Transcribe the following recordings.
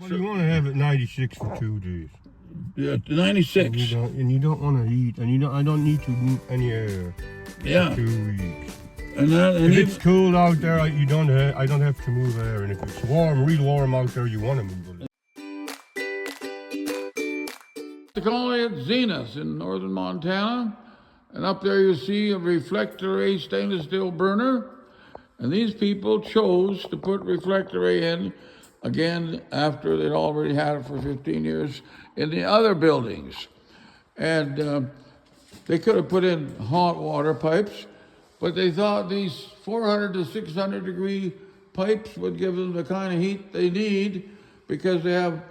Well, you want to have it 96 for 2 days. Yeah, 96. And you don't want to heat, and I don't need to move any air for 2 weeks. And if it's cold out there, I don't have to move air, and if it's warm, real warm out there, you want to move it. The colony at Zenith in northern Montana, and up there you see a reflector A stainless steel burner, and these people chose to put reflector A in again after they'd already had it for 15 years in the other buildings. And they could have put in hot water pipes, but they thought these 400 to 600 degree pipes would give them the kind of heat they need because they have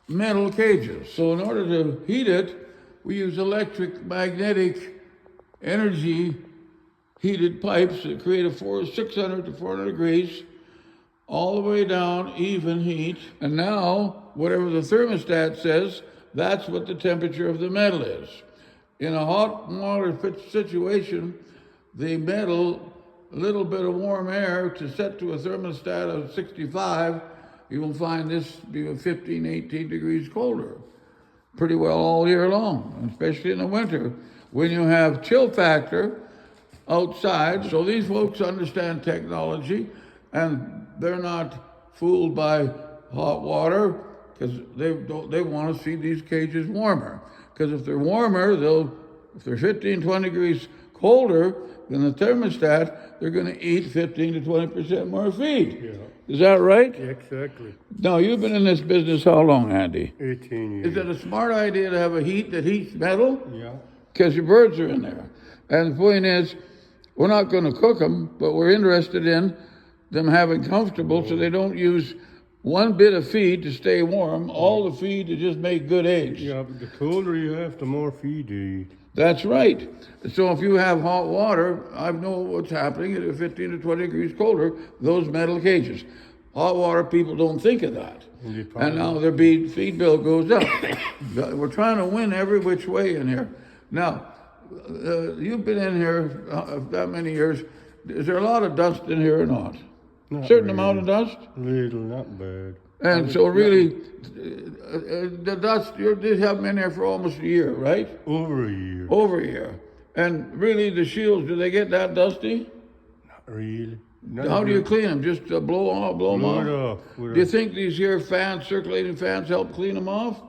metal cages. So in order to heat it, we use electric magnetic energy heated pipes that create a 600 to 400 degrees, all the way down, even heat. And now, whatever the thermostat says, that's what the temperature of the metal is. In a hot water situation, the metal, a little bit of warm air to set to a thermostat of 65, you will find this be 15, 18 degrees colder pretty well all year long, especially in the winter when you have chill factor outside. So these folks understand technology, and they're not fooled by hot water because they want to see these cages warmer. Because if they're warmer, if they're 15, 20 degrees colder than the thermostat, they're going to eat 15 to 20% more feed. Yeah. Is that right? Yeah, exactly. Now, you've been in this business how long, Andy? 18 years. Is it a smart idea to have a heat that heats metal? Yeah. Because your birds are in there. And the point is, we're not going to cook them, but we're interested in them having comfortable so they don't use one bit of feed to stay warm, all the feed to just make good eggs. Yeah, but the colder you have, the more feed you eat. That's right. So if you have hot water, I know what's happening at 15 to 20 degrees colder, those metal cages. Hot water people don't think of that. And now their feed bill goes up. We're trying to win every which way in here. Now, you've been in here that many years. Is there a lot of dust in here or not? Not Certain really. amount of dust? Little, not bad. And so really, the dust, you did have them in there for almost a year, right? Over a year. Over a year. And really, the shields, do they get that dusty? Not really. How do you clean them? Just blow them off? Do you think these here fans, circulating fans, help clean them off?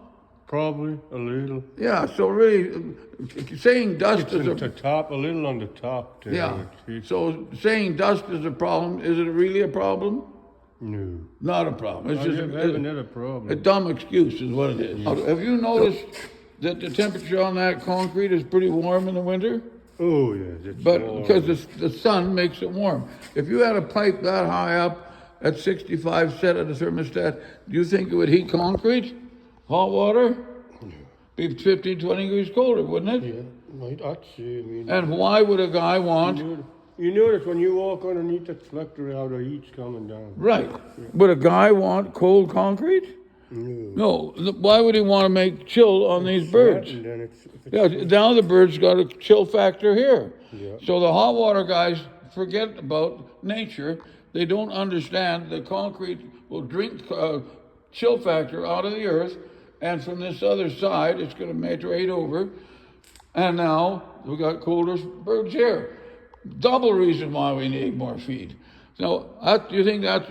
Probably a little. Yeah, so really, saying dust is a top, a little on the top. Yeah, so saying dust is a problem, is it really a problem? No. Not a problem. It's just a problem. A dumb excuse is what it is. Yeah. Have you noticed that the temperature on that concrete is pretty warm in the winter? Oh, yeah. But because the sun makes it warm. If you had a pipe that high up at 65 set at a thermostat, do you think it would heat concrete? Hot water? No. Be 15, 20 degrees colder, wouldn't it? Yeah, I'd say. And why would a guy want... You notice when you walk underneath the reflector how the heat's coming down. Right. Yeah. Would a guy want cold concrete? No. No. Why would he want to make chill on these birds? Now the birds got a chill factor here. Yeah. So the hot water guys forget about nature. They don't understand that concrete will drink chill factor out of the earth, and from this other side, it's going to migrate over. And now we got colder birds here. Double reason why we need more feed. So do you think that's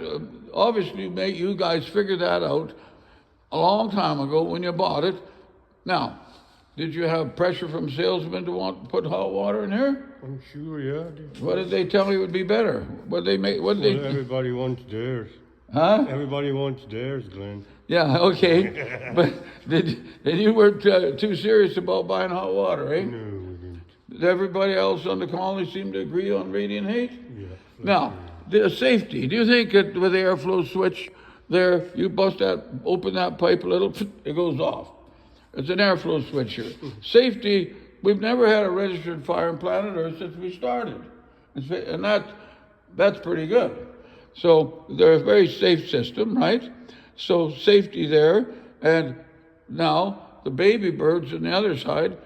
obviously you guys figured that out a long time ago when you bought it? Now, did you have pressure from salesmen to want to put hot water in here? I'm sure, yeah. What did they tell you would be better? Everybody wants theirs. Huh? Everybody wants theirs, Glenn. Yeah, okay. But you weren't too serious about buying hot water, eh? No, we didn't. Did everybody else on the colony seem to agree on radiant heat? Yeah. Now, the safety. Do you think that with the airflow switch there, you open that pipe a little, it goes off. It's an airflow switch here. Safety, we've never had a registered fire on planet Earth since we started. And that's pretty good. So they're a very safe system, right? So safety there. And now the baby birds on the other side.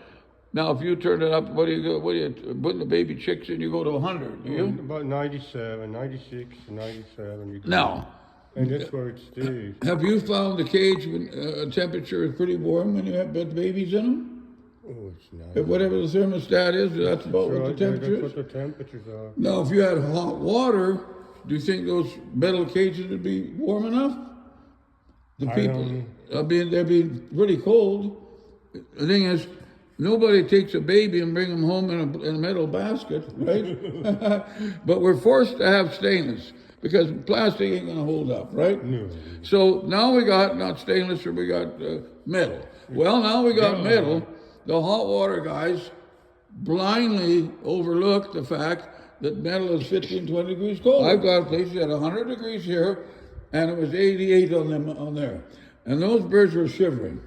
Now, if you turn it up, what do you put the baby chicks in? You go to 100, do you? About 97, 96, 97. Now, And that's where it stays. Have you found the cage when temperature is pretty warm when you have the babies in them? Oh, it's not. Whatever the thermostat is, that's about what the temperature That's is? what the temperatures are. Now, if you had hot water, do you think those metal cages would be warm enough? The people, they'd be pretty cold. The thing is, nobody takes a baby and bring them home in a metal basket, right? But we're forced to have stainless because plastic ain't gonna hold up, right? No. So now we got not stainless, or we got metal. Well, now we got metal. The hot water guys blindly overlook the fact that metal is 15, 20 degrees cold. I've got a place that had 100 degrees here, and it was 88 on there. And those birds were shivering.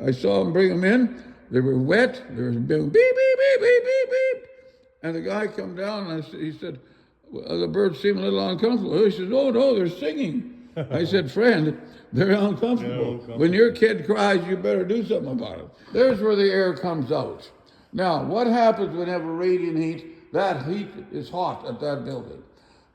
I saw them bring them in. They were wet. There was a big beep, beep, beep, beep, beep, beep. And the guy come down, and he said, well, the birds seem a little uncomfortable. He says, oh, no, they're singing. I said, friend, they're uncomfortable. When your kid cries, you better do something about it. There's where the air comes out. Now, what happens when you have a radiant heat? That heat is hot at that building.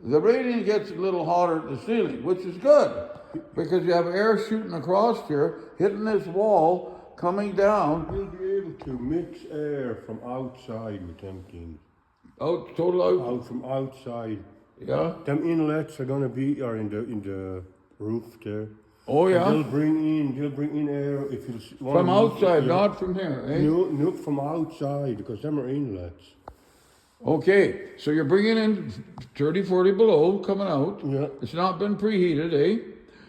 The radiant gets a little hotter at the ceiling, which is good, because you have air shooting across here, hitting this wall, coming down. You'll be able to mix air from outside with them things. Out, total out? Out from outside. Yeah? Them inlets are gonna be in the roof there. Oh, yeah? And they'll bring in air if you want. From outside, not from here, eh? No, from outside, because them are inlets. Okay, so you're bringing in 30, 40 below, coming out. Yeah. It's not been preheated, eh?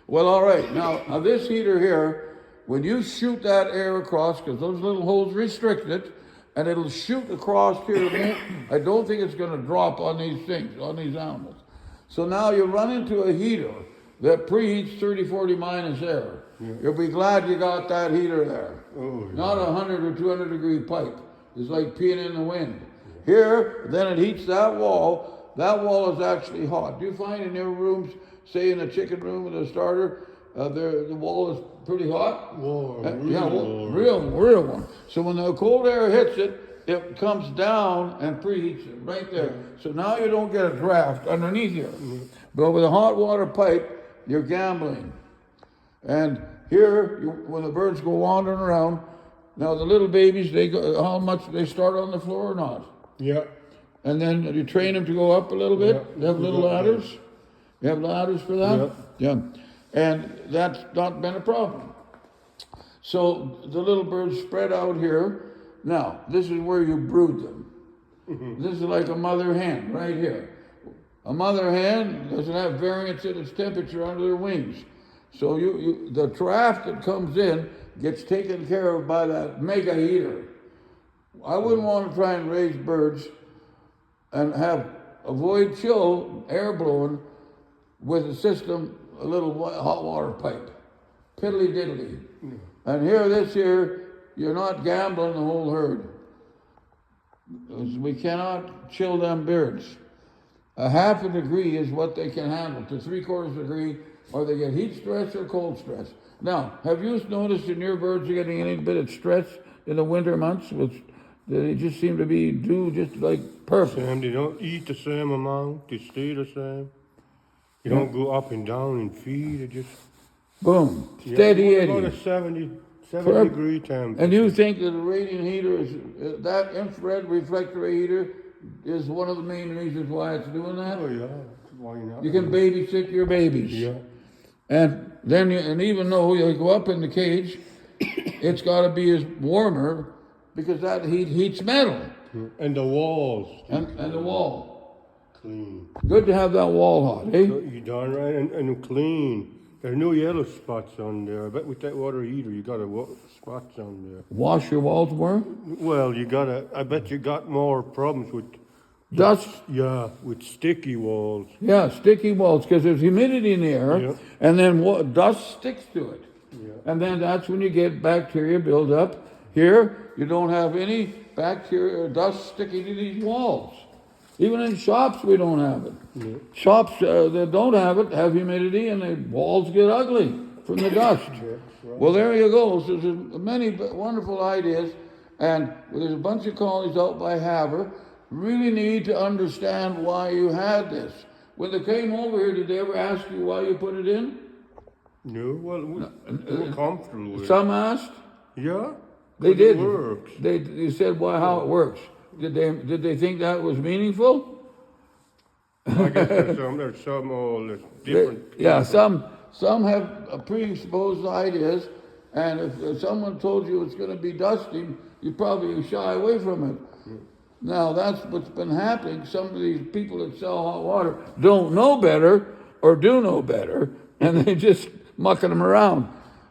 Well, all right. Now this heater here, when you shoot that air across, because those little holes restrict it, and it'll shoot across here. I don't think it's going to drop on these things, on these animals. So now you run into a heater that preheats 30, 40 minus air. Yeah. You'll be glad you got that heater there. Oh, yeah. Not a 100 or 200 degree pipe. It's like peeing in the wind. Yeah. Here, then it heats that wall. That wall is actually hot. Do you find in your rooms, say in a chicken room with a starter, the wall is pretty hot? Warm, real warm. So when the cold air hits it, it comes down and preheats it right there. So now you don't get a draft underneath here. But with a hot water pipe, you're gambling. And here, when the birds go wandering around, now the little babies, how much they start on the floor or not? Yeah. And then you train them to go up a little bit. Yeah. You have little ladders. You have ladders for that? Yeah. And that's not been a problem. So the little birds spread out here. Now, this is where you brood them. Mm-hmm. This is like a mother hen right here. A mother hen doesn't have variance in its temperature under their wings. So the draft that comes in gets taken care of by that mega heater. I wouldn't want to try and raise birds and avoid chill, air blowing, with a system, a little hot water pipe. Piddly diddly. Mm. And this here, you're not gambling the whole herd. We cannot chill them birds. A half a degree is what they can handle, to 3/4 degree, or they get heat stress or cold stress. Now, have you noticed in your birds are getting any bit of stress in the winter months? They just seem to be just like perfect. Sam, they don't eat the same amount, they stay the same. You don't go up and down and feed, it just... Boom, steady Eddie. About a 70 degree temperature. And you think that a radiant heater that infrared reflector heater is one of the main reasons why it's doing that? Oh yeah, why not? You can babysit your babies. Yeah. And then, even though you go up in the cage, it's got to be as warmer because that heat heats metal. And the walls. And the wall. Clean. Good to have that wall hot, eh? You darn right, and clean. There's no yellow spots on there. I bet with that water heater, you got spots on there. Wash your walls more? Well, I bet you got more problems with... Dust? Yeah, with sticky walls. Yeah, sticky walls, because there's humidity in the air, and then dust sticks to it. Yeah. And then that's when you get bacteria build up. Here, you don't have any bacteria or dust sticking to these walls. Even in shops, we don't have it. Yeah. Shops that don't have it have humidity, and the walls get ugly from the dust. Right. Well, there you go. So there's many wonderful ideas, and there's a bunch of colonies out by Havre. Really need to understand why you had this. When they came over here, did they ever ask you why you put it in? No, well, we're comfortable with it. Some asked. Yeah? They But did. It works. They said, "Why? How it works?" Did they think that was meaningful? I guess there's some all different. Yeah, some have predisposed ideas, and if someone told you it's going to be dusting, you probably shy away from it. Now that's what's been happening. Some of these people that sell hot water don't know better or do know better, and they just mucking them around.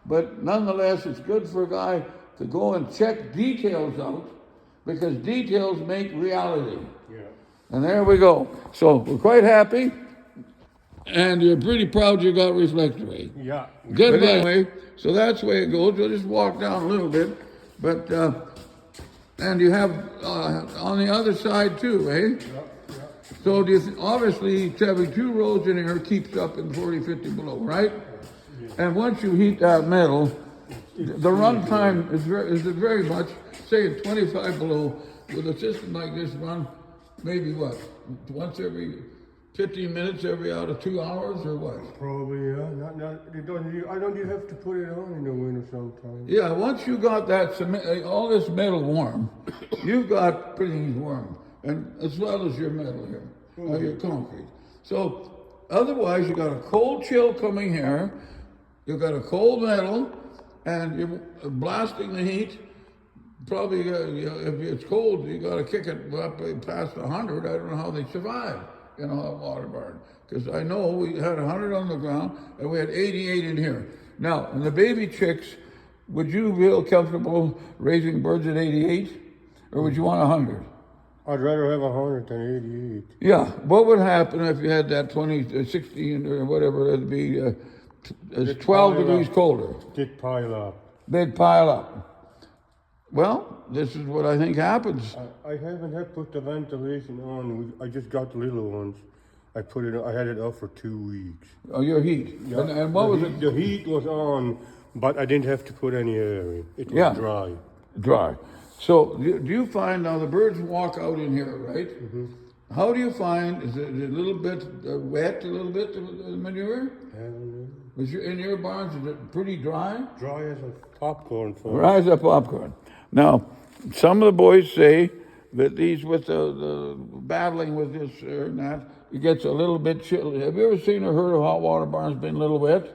But nonetheless, it's good for a guy to go and check details out, because details make reality. Yeah. And there we go. So we're quite happy, and you're pretty proud you got reflectory. Yeah. Good. But anyway, so that's the way it goes. We'll just walk down a little bit, but and you have on the other side too, eh? Yeah. So obviously having two rows in here keeps up in 40, 50 below, right? And once you heat that metal, the run time is very much, say at 25 below, with a system like this run, maybe what, once every 15 minutes, every out of 2 hours, or what? Probably, yeah. I don't you have to put it on in the winter sometimes. Yeah, once you got that all this metal warm, you've got pretty warm, and as well as your metal here, your concrete. So otherwise, you got a cold chill coming here, you've got a cold metal, and you're blasting the heat. Probably, if it's cold, you got to kick it up past 100. I don't know how they survive in a hot water barn, because I know we had 100 on the ground and we had 88 in here. Now, in the baby chicks, would you feel comfortable raising birds at 88, or would you want 100? I'd rather have 100 than 88. Yeah. What would happen if you had that 20, 16, or whatever it'd be? It's 12 degrees colder. They'd pile up. They'd pile up. Well, this is what I think happens. I haven't had put the ventilation on. I just got the little ones. I had it up for 2 weeks. Oh, your heat. Yeah. And what was it? The heat was on, but I didn't have to put any air in. It was dry. Dry. So do you find now the birds walk out in here, right? Mm-hmm. How do you find, is it a little bit wet, a little bit, the manure? In your barns, is it pretty dry? Dry as a popcorn farm. Dry as a popcorn. Now, some of the boys say that these, with the battling with this and that, it gets a little bit chilly. Have you ever seen or heard of hot water barns being a little wet?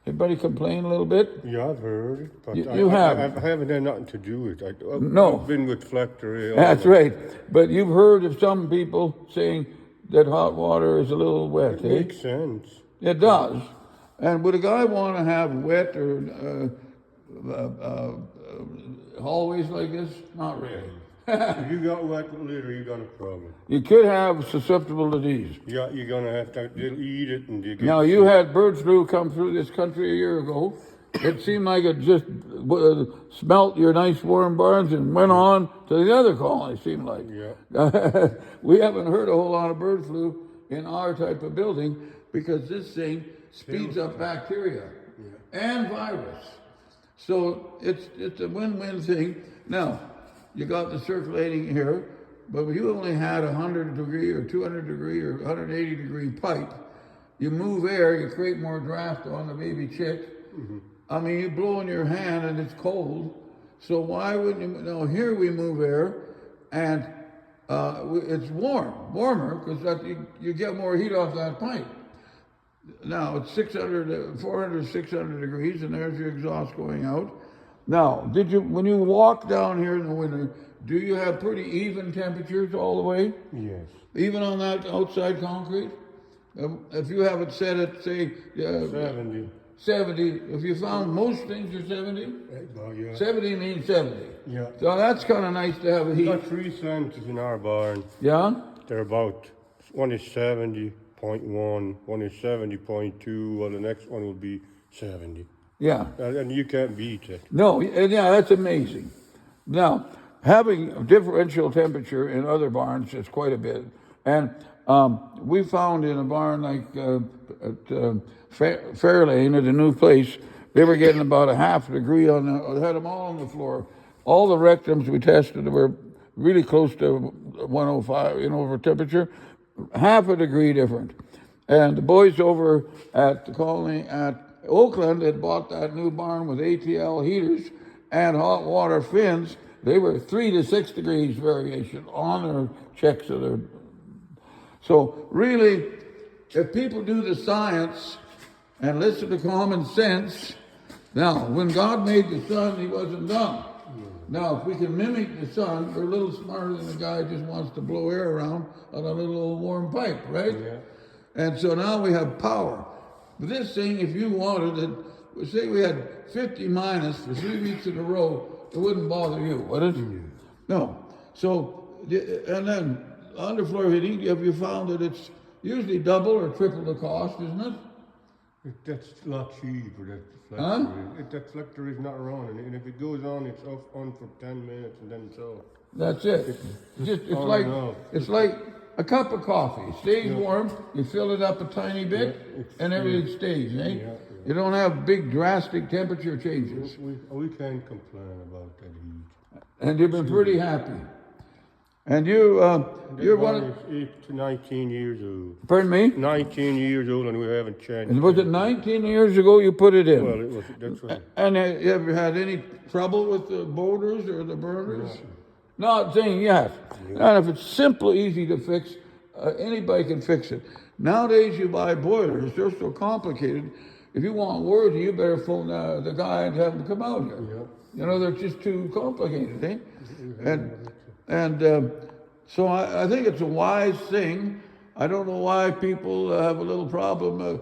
Anybody complain a little bit? Yeah, I've heard it, but you have. I haven't had nothing to do with it. No. I've been with reflectory. That's right. But you've heard of some people saying that hot water is a little wet, It makes sense. It does. And would a guy want to have wet or hallways like this? Not really. If you got wet litter, you got a problem. You could have susceptible disease. Yeah, you're gonna have to. They'll eat it, and you get. Now, you had bird flu come through this country a year ago. It seemed like it just smelt your nice warm barns and went on to the other colony, seemed like. Yeah. We haven't heard a whole lot of bird flu in our type of building, because this thing speeds up bacteria and virus. So it's a win-win thing. Now, you got the circulating here, but if you only had 100 degree or 200 degree or 180 degree pipe, you move air, you create more draft on the baby chick. Mm-hmm. I mean, you blow in your hand and it's cold. So why wouldn't you? Now here we move air, and it's warmer, because you get more heat off that pipe. Now it's 400, 600 degrees, and there's your exhaust going out. Now, when you walk down here in the winter, do you have pretty even temperatures all the way? Yes. Even on that outside concrete? If you have it set at, say... 70. 70. If you found most things are 70? Yeah. 70 means 70. Yeah. So that's kind of nice to have a heat. We got 3 centers in our barn. Yeah? They're about, one is 70.1, one is 70.2, well, the next one will be 70. Yeah. And you can't beat it. No, yeah, that's amazing. Now, having differential temperature in other barns is quite a bit. And we found in a barn like at Fairlane, at a new place, they were getting about a half a degree they had them all on the floor. All the rectums we tested were really close to 105, over temperature, half a degree different. And the boys over at the colony at Oakland had bought that new barn with ATL heaters and hot water fins. They were 3 to 6 degrees variation on their checks of their. So really, if people do the science and listen to common sense, now when God made the sun, he wasn't done. Now, if we can mimic the sun, we're a little smarter than the guy who just wants to blow air around on a little old warm pipe, right? Yeah. And so now we have power. But this thing, if you wanted it, say we had 50 minus for 3 weeks in a row, it wouldn't bother you, would it? No. So, and then underfloor heating, have you found that it's usually double or triple the cost, isn't it? That's a lot cheaper, that Huh? reflector. If that reflector is not running, and if it goes on, it's on for 10 minutes and then it's off. That's it. It's like a cup of coffee. It stays warm, you fill it up a tiny bit, and everything stays, eh? Yeah. You don't have big drastic temperature changes. We can't complain about that heat. And you've been pretty happy. And you're one of, 8 to 19 years old. pardon me? 19 years old and we haven't changed. And was it 19 years ago you put it in? Well, it was, that's right. And have you ever had any trouble with the motors or the burners? Not saying yes. And if it's simple, easy to fix, anybody can fix it. Nowadays you buy boilers, they're so complicated. If you want warranty, you better phone the guy and have him come out here. Yeah. You know, they're just too complicated, eh? And so I think it's a wise thing. I don't know why people have a little problem.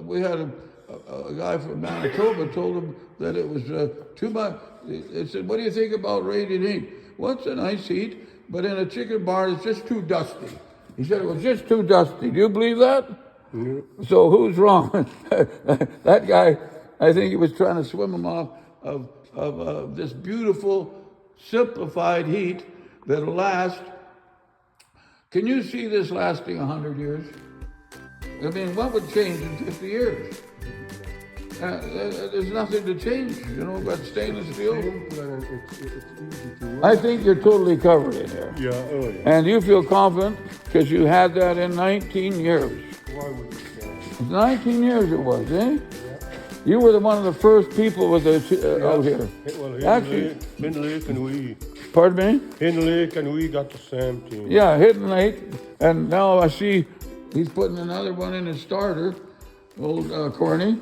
We had a guy from Manitoba told him that it was too much. They said, what do you think about radiant heat? Well, it's a nice heat, but in a chicken barn, it's just too dusty. He said it was just too dusty. Do you believe that? So who's wrong? That guy, I think he was trying to swim him off of this beautiful, simplified heat that'll last. Can you see this lasting 100 years? I mean, what would change in 50 years? There's nothing to change, you know, but stainless steel. It's easy to work. I think you're totally covered in here. Yeah, oh yeah. And you feel confident because you had that in 19 years. Why would you say? 19 years it was, eh? You were one of the first people with the out here. Well, Actually, Hidden Lake and we. pardon me? Hidden Lake and we got the same thing. Yeah, Hidden Lake, and now I see he's putting another one in his starter, old Corny.